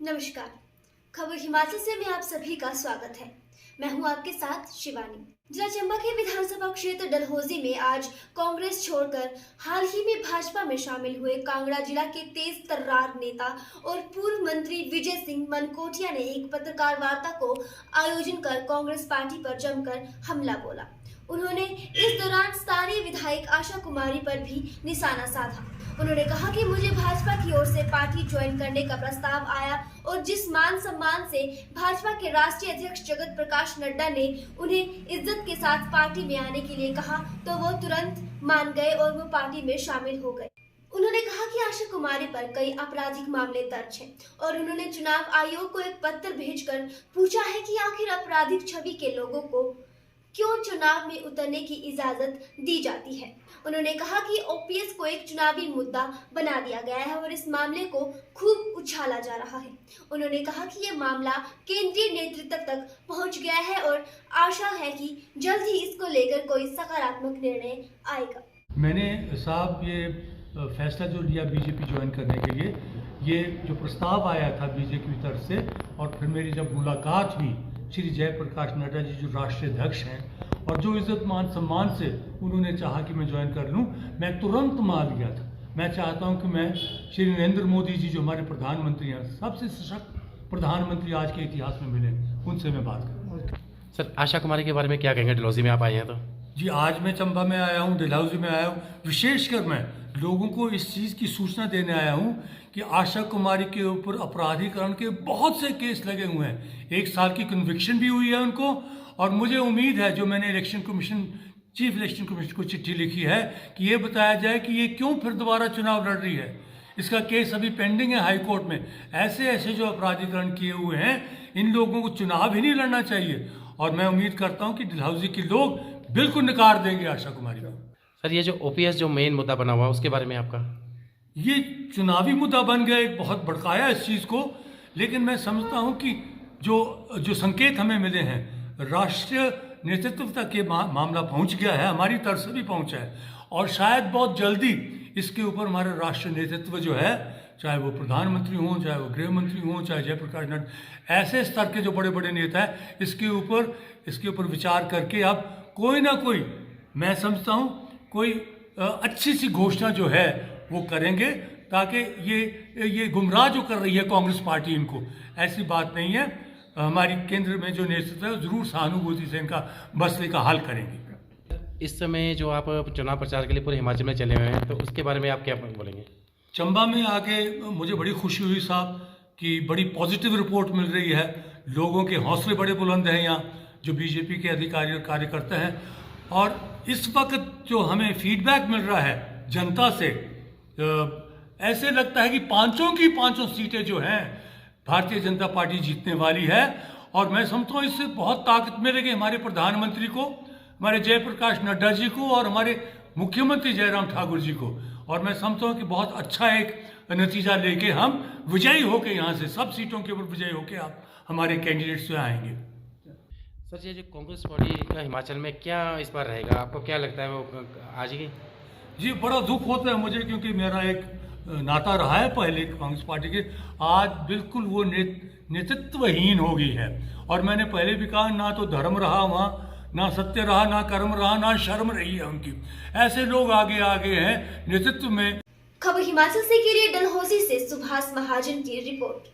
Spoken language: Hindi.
नमस्कार। खबर हिमाचल से में आप सभी का स्वागत है। मैं हूं आपके साथ शिवानी। जिला चंबा के विधानसभा क्षेत्र डलहौजी में आज कांग्रेस छोड़कर हाल ही में भाजपा में शामिल हुए कांगड़ा जिला के तेज तर्रार नेता और पूर्व मंत्री विजय सिंह मनकोटिया ने एक पत्रकार वार्ता को आयोजन कर कांग्रेस पार्टी पर जमकर हमला बोला। उन्होंने इस दौरान स्थानीय विधायक आशा कुमारी पर भी निशाना साधा। उन्होंने कहा कि मुझे भाजपा की ओर से पार्टी ज्वाइन करने का प्रस्ताव आया और जिस मान सम्मान से भाजपा के राष्ट्रीय अध्यक्ष जगत प्रकाश नड्डा ने उन्हें इज्जत के साथ पार्टी में आने के लिए कहा तो वो तुरंत मान गए और वो पार्टी में शामिल हो गए। उन्होंने कहा कि आशा कुमारी पर कई आपराधिक मामले दर्ज हैं और उन्होंने चुनाव आयोग को एक पत्र भेजकर पूछा है कि आखिर आपराधिक छवि के लोगों को क्यों चुनाव में उतरने की इजाजत दी जाती है। उन्होंने कहा कि ओपीएस को एक चुनावी मुद्दा बना दिया गया है और इस मामले को खूब उछाला जा रहा है। उन्होंने कहा कि यह मामला केंद्रीय नेतृत्व तक पहुंच गया है और आशा है कि जल्द ही इसको लेकर कोई सकारात्मक निर्णय आएगा। मैंने साहब ये फैसला जो लिया बीजेपी ज्वाइन करने के लिए, ये जो प्रस्ताव आया था बीजेपी की तरफ से और फिर मेरी जब मुलाकात हुई श्री जयप्रकाश नड्डा जी जो राष्ट्रीय अध्यक्ष हैं और जो इज्जत मान सम्मान से उन्होंने चाहा कि मैं ज्वाइन कर लूं, मैं तुरंत मान लिया था। मैं चाहता हूं कि मैं श्री नरेंद्र मोदी जी जो हमारे प्रधानमंत्री हैं, सबसे सशक्त प्रधानमंत्री आज के इतिहास में मिले, उनसे मैं बात करूँ। सर, आशा कुमारी के बारे में क्या कहेंगे? डलहौजी में आप आए हैं तो जी, आज मैं चंबा में आया हूँ, डलहौजी में आया हूँ। विशेषकर मैं लोगों को इस चीज़ की सूचना देने आया हूँ कि आशा कुमारी के ऊपर अपराधीकरण के बहुत से केस लगे हुए हैं। 1 साल की कन्विक्शन भी हुई है उनको और मुझे उम्मीद है, जो मैंने चीफ इलेक्शन कमीशन को चिट्ठी लिखी है, कि ये बताया जाए कि ये क्यों फिर दोबारा चुनाव लड़ रही है। इसका केस अभी पेंडिंग है हाई कोर्ट में। ऐसे जो अपराधीकरण किए हुए हैं, इन लोगों को चुनाव ही नहीं लड़ना चाहिए और मैं उम्मीद करता हूँ कि डलहौजी के लोग बिल्कुल नकार देंगे आशा कुमारी को। सर, ये जो ओपीएस जो मेन मुद्दा बना हुआ, उसके बारे में आपका? ये चुनावी मुद्दा बन गया, एक बहुत भड़काया इस चीज़ को। लेकिन मैं समझता हूँ कि जो संकेत हमें मिले हैं, राष्ट्रीय नेतृत्व तक ये मामला पहुँच गया है, हमारी तरफ से भी पहुँचा है और शायद बहुत जल्दी इसके ऊपर हमारा राष्ट्रीय नेतृत्व जो है, चाहे वो प्रधानमंत्री हों, चाहे वो गृह मंत्री हों, चाहे जयप्रकाश नड्डा, ऐसे स्तर के जो बड़े बड़े नेता हैं, इसके ऊपर विचार करके अब कोई ना कोई, मैं समझता हूँ कोई अच्छी सी घोषणा जो है वो करेंगे, ताकि ये गुमराह जो कर रही है कांग्रेस पार्टी, इनको ऐसी बात नहीं है। हमारी केंद्र में जो नेतृत्व है जरूर सहानुभूति से इनका मसले का हल करेंगे। इस समय जो आप चुनाव प्रचार के लिए पूरे हिमाचल में चले हुए हैं, तो उसके बारे में आप क्या बोलेंगे? चंबा में आके मुझे बड़ी खुशी हुई साहब कि बड़ी पॉजिटिव रिपोर्ट मिल रही है। लोगों के हौसले बड़े बुलंद हैं यहाँ, जो बीजेपी के अधिकारी और कार्यकर्ता हैं। और इस वक्त जो हमें फीडबैक मिल रहा है जनता से, ऐसे लगता है कि पांचों की पांचों सीटें जो हैं भारतीय जनता पार्टी जीतने वाली है। और मैं समझता हूँ इससे बहुत ताकत मिलेगी हमारे प्रधानमंत्री को, हमारे जयप्रकाश नड्डा जी को और हमारे मुख्यमंत्री जयराम ठाकुर जी को। और मैं समझता हूँ कि बहुत अच्छा एक नतीजा लेके हम विजयी होके यहाँ से सब सीटों के ऊपर विजयी होके आप हमारे कैंडिडेट्स से आएंगे। सर, ये जो कांग्रेस पार्टी का हिमाचल में क्या इस बार रहेगा, आपको क्या लगता है वो आ जाएगी? जी, बड़ा दुख होता है मुझे, क्योंकि मेरा एक नाता रहा है पहले कांग्रेस पार्टी के। आज बिल्कुल वो नेतृत्वहीन हो गई है और मैंने पहले भी कहा, ना तो धर्म रहा वहाँ, ना सत्य रहा, ना कर्म रहा, ना शर्म रही है उनकी। ऐसे लोग आगे हैं नेतृत्व में। खबर हिमाचल से के लिए डलहौजी से सुभाष महाजन की रिपोर्ट।